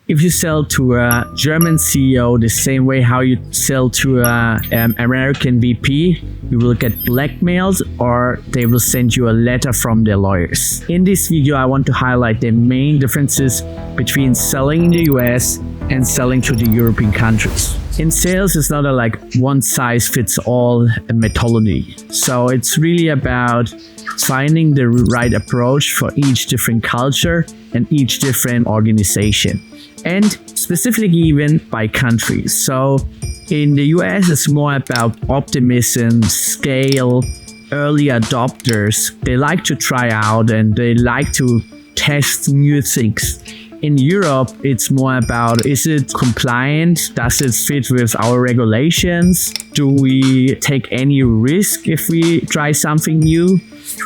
If you sell to a German CEO the same way how you sell to a American VP, you will get blackmailed or they will send you a letter from their lawyers. In this video, I want to highlight the main differences between selling in the US and selling to the European countries. In sales, it's not a one size fits all methodology. So it's really about finding the right approach for each different culture and each different organization, and specifically even by country. So in the US, it's more about optimism, scale, early adopters. They like to try out and they like to test new things. In Europe, it's more about, is it compliant? Does it fit with our regulations? Do we take any risk if we try something new?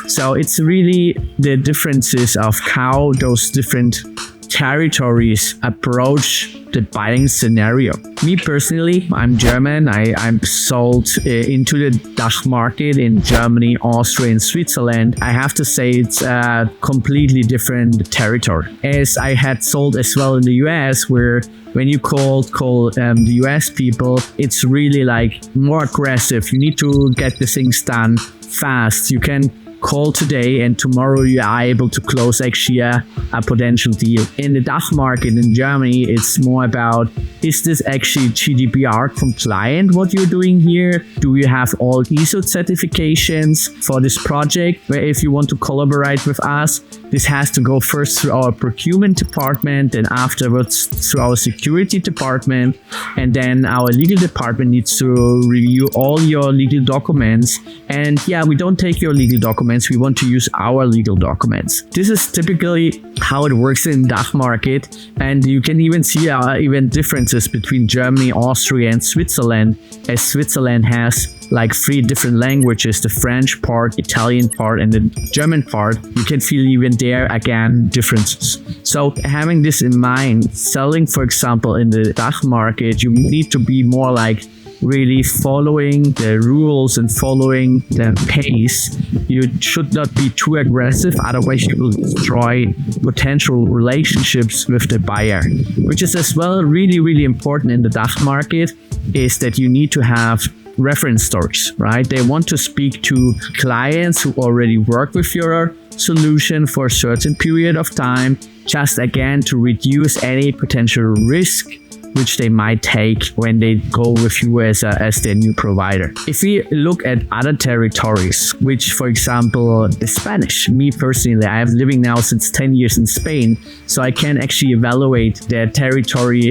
So it's really the differences of how those different territories approach the buying scenario. Me personally, I'm German. I'm sold into the DACH market in Germany, Austria, and Switzerland. I have to say it's a completely different territory, as I had sold as well in the US, where when you call the US people, it's really more aggressive. You need to get the things done fast. You can call today and tomorrow you are able to close actually a potential deal. In the DACH market in Germany, it's more about, is this actually GDPR compliant what you're doing here? Do you have all ISO certifications for this project? Where if you want to collaborate with us, this has to go first through our procurement department, and afterwards through our security department, and then our legal department needs to review all your legal documents. And yeah, we don't take your legal documents, we want to use our legal documents. This is typically how it works in DACH market, and you can even see even differences between Germany, Austria, and Switzerland, as Switzerland has 3 different languages, the French part, Italian part, and the German part. You can feel even there again differences. So having this in mind, selling, for example, in the DACH market, you need to be more really following the rules and following the pace. You should not be too aggressive, otherwise you will destroy potential relationships with the buyer. Which is as well really, really important in the DACH market, is that you need to have reference stories, right? They want to speak to clients who already work with your solution for a certain period of time, just again to reduce any potential risk which they might take when they go with you as their new provider. If we look at other territories, which for example is Spanish, me personally, I have living now since 10 years in Spain, so I can actually evaluate their territory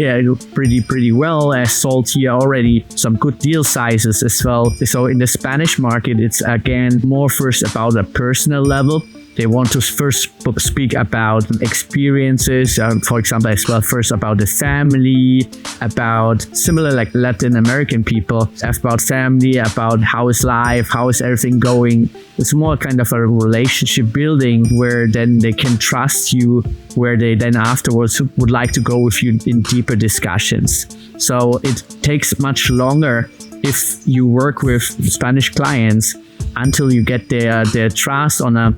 pretty well. I sold here already some good deal sizes as well. So in the Spanish market, it's again more first about a personal level. They want to first speak about experiences, for example, as well, first about the family, about similar like Latin American people, about family, about how is life, how is everything going. It's more kind of a relationship building where then they can trust you, where they then afterwards would like to go with you in deeper discussions. So it takes much longer if you work with Spanish clients until you get their trust on a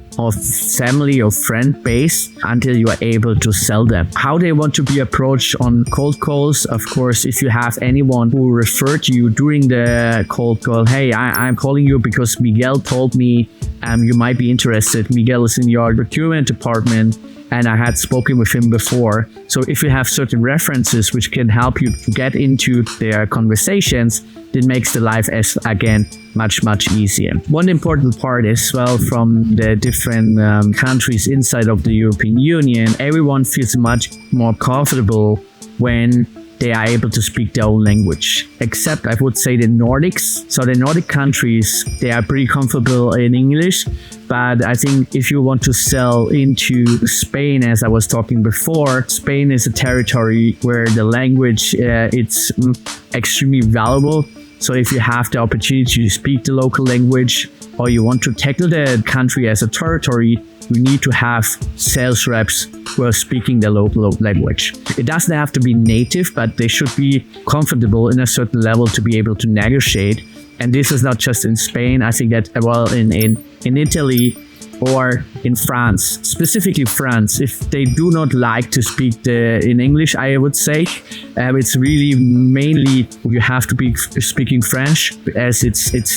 family or friend base, until you are able to sell them. How they want to be approached on cold calls, of course, if you have anyone who referred to you during the cold call, hey, I'm calling you because Miguel told me you might be interested. Miguel is in your procurement department and I had spoken with him before. So if you have certain references which can help you to get into their conversations, it makes the life again much easier. One important part as well from the different countries inside of the European Union, everyone feels much more comfortable when they are able to speak their own language, except I would say the Nordics. So the Nordic countries, they are pretty comfortable in English, but I think if you want to sell into Spain, as I was talking before, Spain is a territory where the language it's extremely valuable. So if you have the opportunity to speak the local language, or you want to tackle the country as a territory, you need to have sales reps who are speaking the local language. It doesn't have to be native, but they should be comfortable in a certain level to be able to negotiate. And this is not just in Spain. I think that, well, in Italy, or in France, specifically France, if they do not like to speak in English, I would say it's really mainly you have to be speaking French, as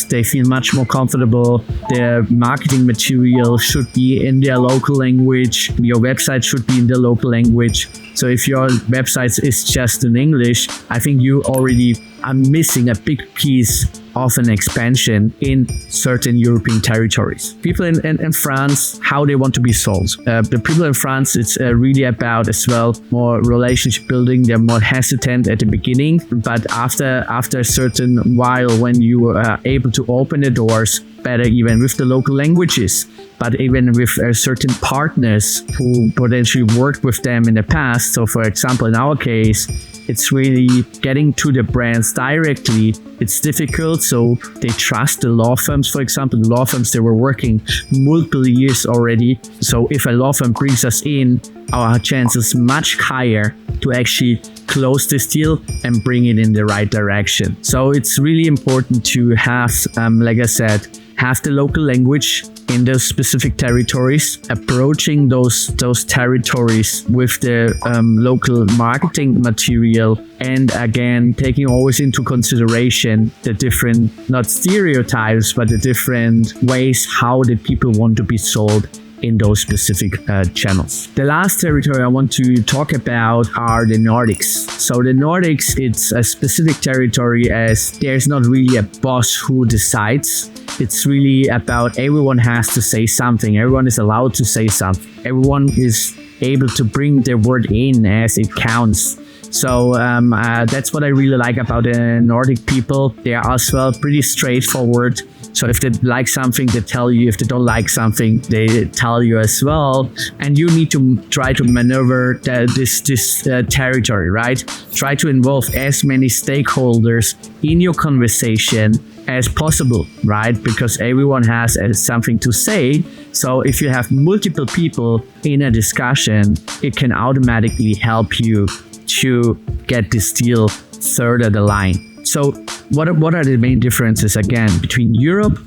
they feel much more comfortable. Their marketing material should be in their local language. Your website should be in the local language. So if your website is just in English, I think you already are missing a big piece of an expansion in certain European territories. People in France, how they want to be sold. The people in France, it's really about as well more relationship building. They're more hesitant at the beginning, but after a certain while, when you are able to open the doors, better even with the local languages, but even with certain partners who potentially worked with them in the past. So for example, in our case, it's really getting to the brands directly. It's difficult, so they trust the law firms. For example, the law firms, they were working multiple years already. So if a law firm brings us in, our chance is much higher to actually close this deal and bring it in the right direction. So it's really important to have, like I said, have the local language in those specific territories, approaching those territories with the local marketing material, and again taking always into consideration the different, not stereotypes, but the different ways how the people want to be sold in those specific channels. The last territory I want to talk about are the Nordics. So the Nordics, it's a specific territory as there's not really a boss who decides. It's really about everyone has to say something. Everyone is allowed to say something. Everyone is able to bring their word in as it counts. So that's what I really like about the Nordic people. They are as well pretty straightforward. So if they like something, they tell you. If they don't like something, they tell you as well. And you need to try to maneuver this territory, right? Try to involve as many stakeholders in your conversation as possible, right? Because everyone has something to say. So if you have multiple people in a discussion, it can automatically help you to get this deal further the line. So what are the main differences again between Europe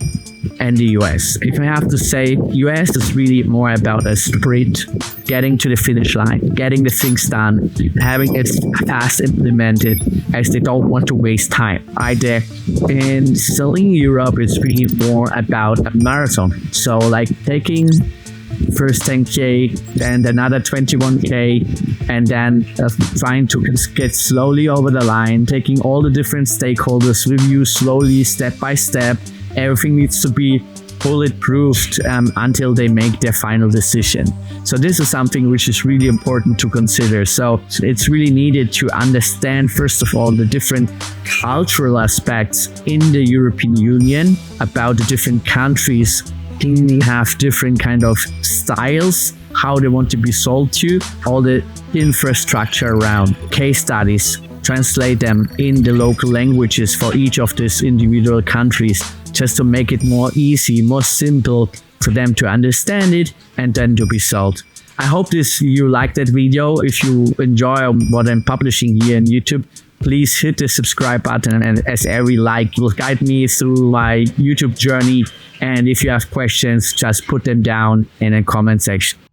and the US? If I have to say, US is really more about a sprint, getting to the finish line, getting the things done, having it fast implemented, as they don't want to waste time either. And selling Europe is really more about a marathon. So like taking first 10K, then another 21K, and then trying to get slowly over the line, taking all the different stakeholders with you slowly, step by step. Everything needs to be bulletproofed until they make their final decision. So this is something which is really important to consider. So it's really needed to understand, first of all, the different cultural aspects in the European Union, about the different countries. They have different kind of styles, how they want to be sold to, all the infrastructure around, case studies, translate them in the local languages for each of these individual countries, just to make it more easy, more simple for them to understand it and then to be sold. I hope you like that video. If you enjoy what I'm publishing here on YouTube, please hit the subscribe button, and as every like will guide me through my YouTube journey. And if you have questions, just put them down in the comment section.